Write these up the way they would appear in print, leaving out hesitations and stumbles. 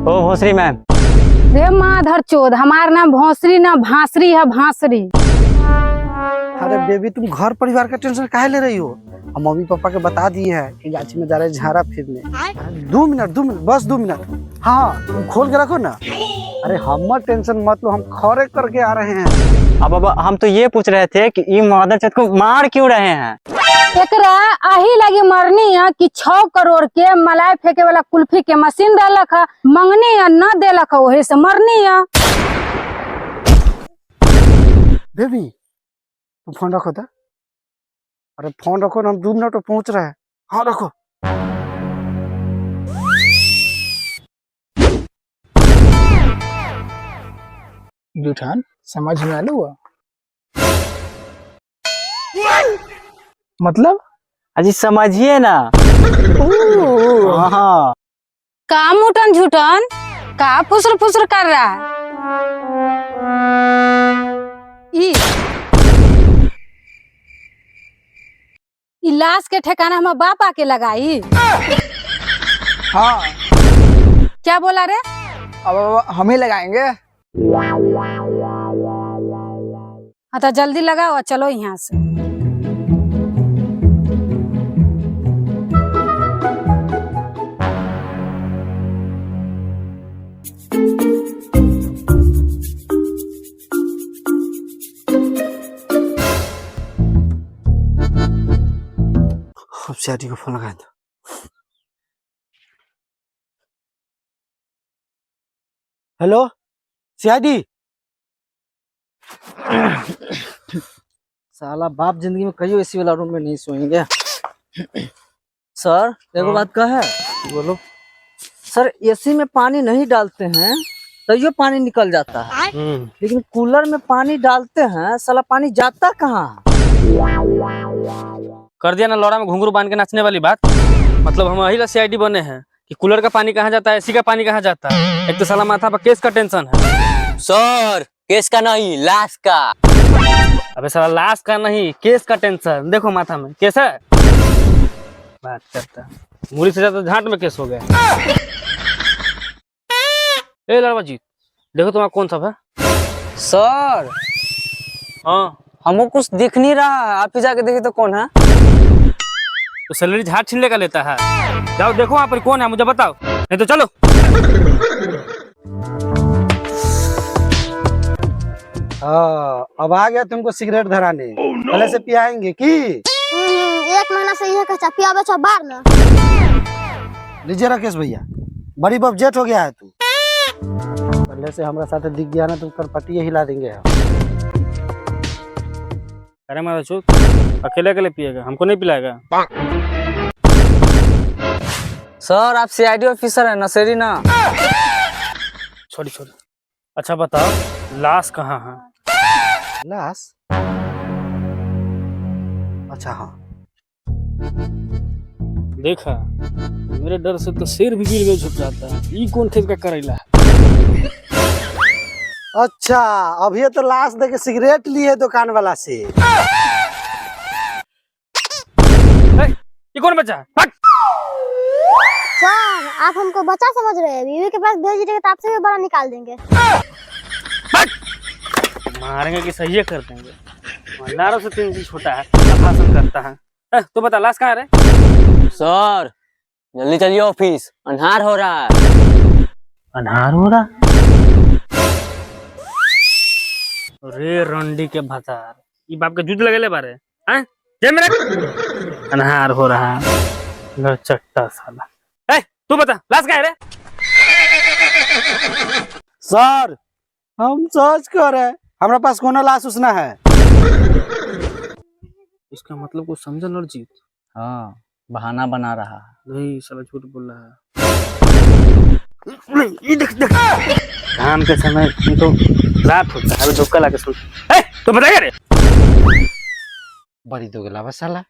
ओ भोसरी ma'am. रे माधर चोद, हमार नाम भोसरी ना भांसरी है, भांसरी। अरे बेबी तुम घर परिवार का टेंशन काहे ले रही हो? हम मम्मी पापा के बता दिए हैं कि गाछी में जा रहे झाड़ा फिरने। 2 मिनट बस 2 मिनट। हाँ तुम खोल के रखो ना। अरे हम टेंशन मत लो, हम खौरे करके आ रहे हैं। अब बाबा हम तो ये पूछ रहे थे कि ये मादर चौथ को मार क्यों रहे हैं? एकरा आही लगी मरनी है कि 6 करोड़ के मलाई फेंके वाला कुल्फी के मशीन डालक है, मंगनी है न देलक है, वही से मरनी है। बेबी तुम फोन रखो था। अरे फोन रखो ना, हम 2 मिनट में पहुंच रहे हैं। हाँ रखो। जूठान समझ में आलू हुआ? मतलब अजी समझिए ना। हाँ का मुटन झूठन का फुसर फुसर कर रहा है? इलाज के ठिकाना हम बाप आके लगाई। हाँ क्या बोला रे? अब हम ही लगाएंगे। हाँ तो जल्दी लगाओ, चलो यहाँ से। अब सीआईडी को फोन लगाया था। Hello CID. साला बाप जिंदगी में कहियो एसी वाला रूम में नहीं सोएंगे। सर एगो बात का है। बोलो। सर एसी में पानी नहीं डालते हैं तो ये पानी निकल जाता है, लेकिन कूलर में पानी डालते हैं साला पानी जाता कहाँ? कर दिया ना लौड़ा में घुंघरू बांध के नाचने वाली बात। मतलब हम वही सीआईडी बने हैं कि कूलर का पानी कहाँ जाता है, एसी का पानी कहाँ जाता है। एक तो साला माथा पर केस का टेंशन है। सर केस का नहीं लाश का। अबे साला लाश का नहीं, केस का टेंशन। देखो माथा में केस है। बात करता मुड़ी से ज्यादा झांट में केस हो गया। ए लड़वा जी देखो तुम्हारा कौन सा है? सर हाँ हमको कुछ दिख नहीं रहा है, आप ही जाके देखिए तो कौन है। तो सैलरी झाट छीनने का लेता है। जाओ देखो वहाँ पर कौन है, मुझे बताओ, नहीं तो चलो। हाँ अब आ गया तुमको सिगरेट धराने। पहले से पियाएंगे की? 1 महीना से यह कच्चा पिया बचा बार ना। लीजिए राकेश भैया, बड़ी बबजेट हो गया है तू। पहले से हमारे साथ दिख गया ना, तुम करपटिया हिला देंगे। अरे मारा चूत अकेले अकेले पिएगा, हमको नहीं पिलाएगा। सर आप सीआईडी ऑफिसर है नशेरी ना? छोड़ी छोड़ी। अच्छा बताओ लाश कहाँ है? लाश? अच्छा हाँ। देखा मेरे डर से तो शेर भी गिर गए झुक जाता है। ये कौन खेत का करेला है? अच्छा अभी तो लाश देके सिगरेट लिए दुकान वाला से। ये कौन बच्चा है? सर आप हमको बच्चा समझ रहे हैं, बीवी के पास भेज दीजिएगा तो आपसे भी बड़ा निकाल देंगे। मारेंगे कि सही कर देंगे। मंडारों से 3 इंच छोटा है, भाषण करता है। तो बता लाश कहाँ है रे? सर जल्दी चलिए ऑफिस, अन्हार हो रहा है। अन्हार हो रहा? अरे रंडी के भतार, ये बाप के जूत लगेले बारे हैं? जे मेरा अन्हार हो रहा है लचट्टा साला। तू बता लाश कहाँ है रे? सर हम सोच कर है, हमारे पास कोनो लाश उसना है। इसका मतलब कुछ समझा लड़जीत? हाँ बहाना बना रहा है। नहीं साला झूठ बोल रहा है। ये देख देख काम के समय तो रात होता है, धोखा लाके सुन। तो बताइए रे बड़ी दोगला बस साला।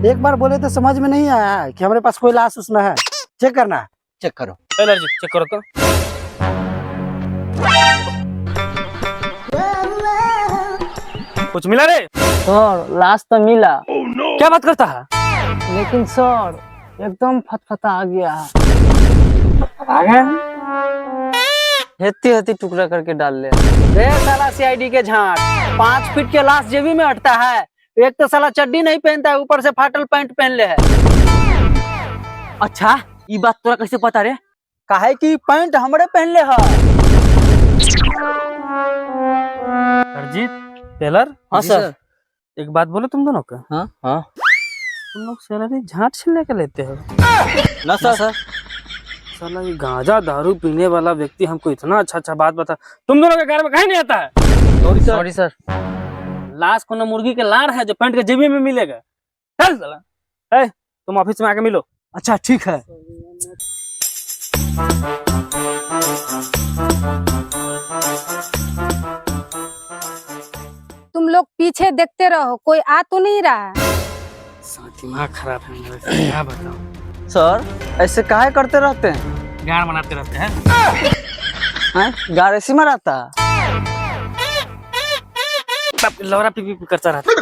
एक बार बोले तो समझ में नहीं आया कि हमारे पास कोई लाश उसना है। चेक करना, चेक करो। लड़जीत चेक करो तो। कुछ मिला रे? सर लाश तो मिला। क्या बात करता है? लेकिन सर एकदम फटफटा आ गया है। हेती हेती टुकड़ा करके डाल ले। रे साला सीआईडी के झांट, 5 फीट के लाश जेबी में अटता है। एक तो साला चड्डी नहीं पहनता है, ऊपर से फाटल पैंट पहन ले है। अच्छा ये बात तोरा कैसे पता रे? काहे की पैंट हमरे पहन ले है। अरजीत टेलर। हाँ जी सर। एक बात बोलो तुम दोनों का, हाँ हाँ तुम लोग सैलरी झाट छीनने के लेते हो? ना सर। साला ये गांजा दारू पीने वाला व्यक्ति हमको इतना अच्छा अच्छा बात बता, तुम दोनों के घर में कहीं नहीं आता है। Sorry sir. लाश कोनो मुर्गी के लार है जो पैंट के जेबी में मिलेगा। चल साला, ए, तुम ऑफिस में आके मिलो। अच्छा ठीक है। तुम लोग पीछे देखते रहो, कोई आ तो नहीं रहा है। दिमाग खराब है मेरा, इससे क्या बताऊं। सर ऐसे काहे करते रहते हैं? गान बनाते रहते हैं। गारेसी में रहता है। लौरा पी पी करता रहता है।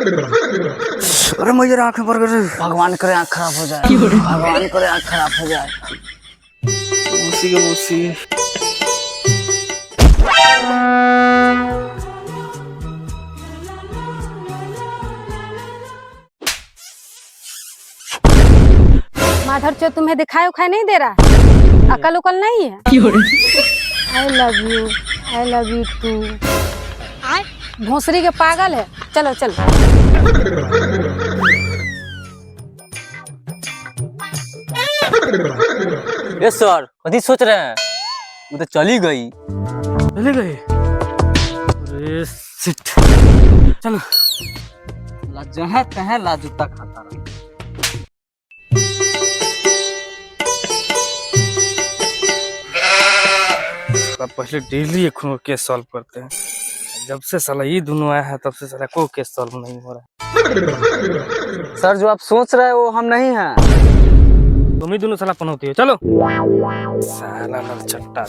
अरे मुझे आंखें पर भगवान करे आंख खराब हो जाए, भगवान करे आंख खराब हो जाए। मौसी के मौसी। माधर चो तुम्हें दिखाई उखाई नहीं दे रहा, अकल उकल नहीं है। I love you too. भोसरी के पागल है। चलो चलो। ये सर कथी सोच रहे हैं? वो तो चली गई। चले गए। अरे शिट। चलो जहाँ तहाँ लाजूता खाता रहा। पहले डेली एक केस सॉल्व करते हैं। जब से साला ये दोनों आया है तब से साला कोई केस सॉल्व नहीं हो रहा। सर जो आप सोच रहे हैं वो हम नहीं हैं। तुम ही दोनों साला पनौती हो। चलो साला नरचट्टा।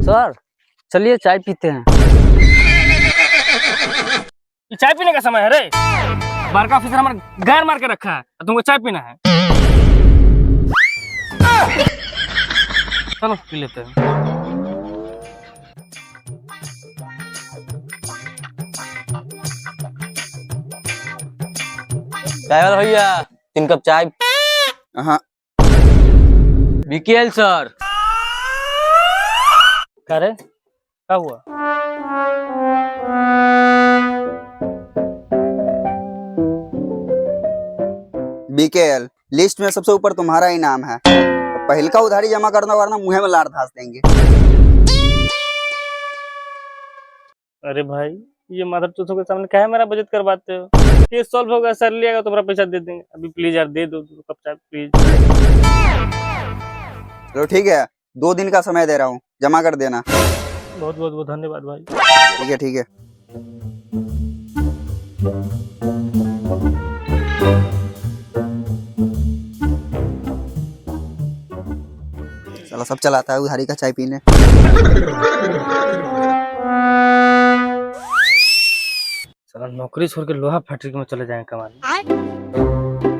सर चलिए चाय पीते हैं। ये चाय पीने का समय है रे। बारका ऑफिसर हमारा गार मार के रखा है, तुमको चाय पीना है। चलो पी लेते हैं। चाय वाला भैया 3 कप चाय। हाँ बीकेएल सर। क्या रे, क्या हुआ? बीकेएल लिस्ट में सबसे ऊपर तुम्हारा ही नाम है। पहल का उधारी जमा करना वरना मुंह में लार धास देंगे। अरे भाई ये माधव चौथों के सामने क्या है मेरा बजट करवाते हो? केस सॉल्व होगा, सर लिएगा तो मेरा पैसा दे देंगे। अभी प्लीज यार दे दो 2 कप चाय प्लीज। चलो ठीक है, 2 दिन का समय दे रहा हूँ, जमा कर देना। बहुत बहुत बहुत धन्यवाद भाई। ठीक है ठीक है। चलो सब चलाता है उधारी का चाय पीने। साला नौकरी छोड़ के लोहा फैक्ट्री में चले जाएंगे कमाने।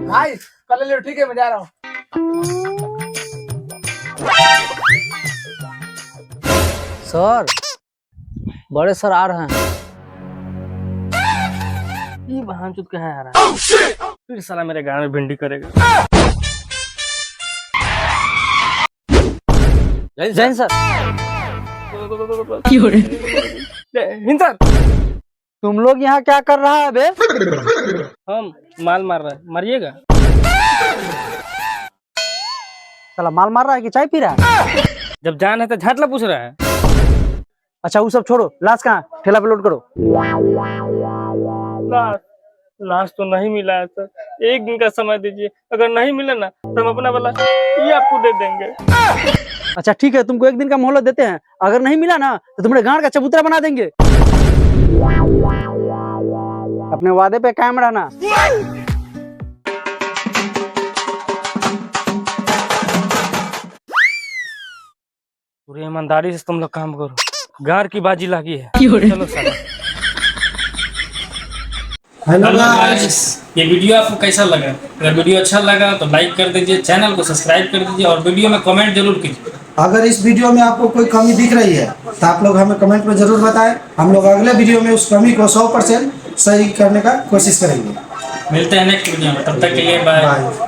भाई कल ले, ठीक है मैं जा रहा हूँ। सर बड़े सर आ रहे हैं। ये बहानचोद कहाँ आ रहा है? फिर साला मेरे गांव में भिंडी करेगा। जैन सर। हिंद सर, तुम लोग यहाँ क्या कर रहा है बे? हम माल मार रहा है, मारिएगा। साला माल मार रहा है कि चाय पी रहा है? जब जान है तो झाटला पूछ रहा है। अच्छा वो सब छोड़ो, लाश कहाँ? ठेला पे लोड करो। लाश तो नहीं मिला है सर, 1 दिन का समय दीजिए। अगर नहीं मिला ना तो हम अपना वाला ये आपको दे देंगे। अच्छा ठीक है, तुमको 1 दिन का मोहलत देते हैं। अगर नहीं मिला ना तो तुम्हारे गांड का चबूतरा बना देंगे। अपने वादे पे कायम रहना। पूरी ईमानदारी से तुम लोग काम करो। गार की बाजी लगी है। चलो साला। Hello hello guys. गाइस, ये वीडियो आपको कैसा लगा? अगर वीडियो अच्छा लगा तो लाइक कर दीजिए, चैनल को सब्सक्राइब कर दीजिए और वीडियो में कमेंट जरूर कीजिए। अगर इस वीडियो में आपको कोई कमी दिख रही है तो आप लोग हमें कमेंट में जरूर बताएं। हम लोग अगले वीडियो में उस कमी को 100% सही करने का कोशिश करेंगे। मिलते हैं नेक्स्ट वीडियो में, तब तक के लिए बाय। बाय।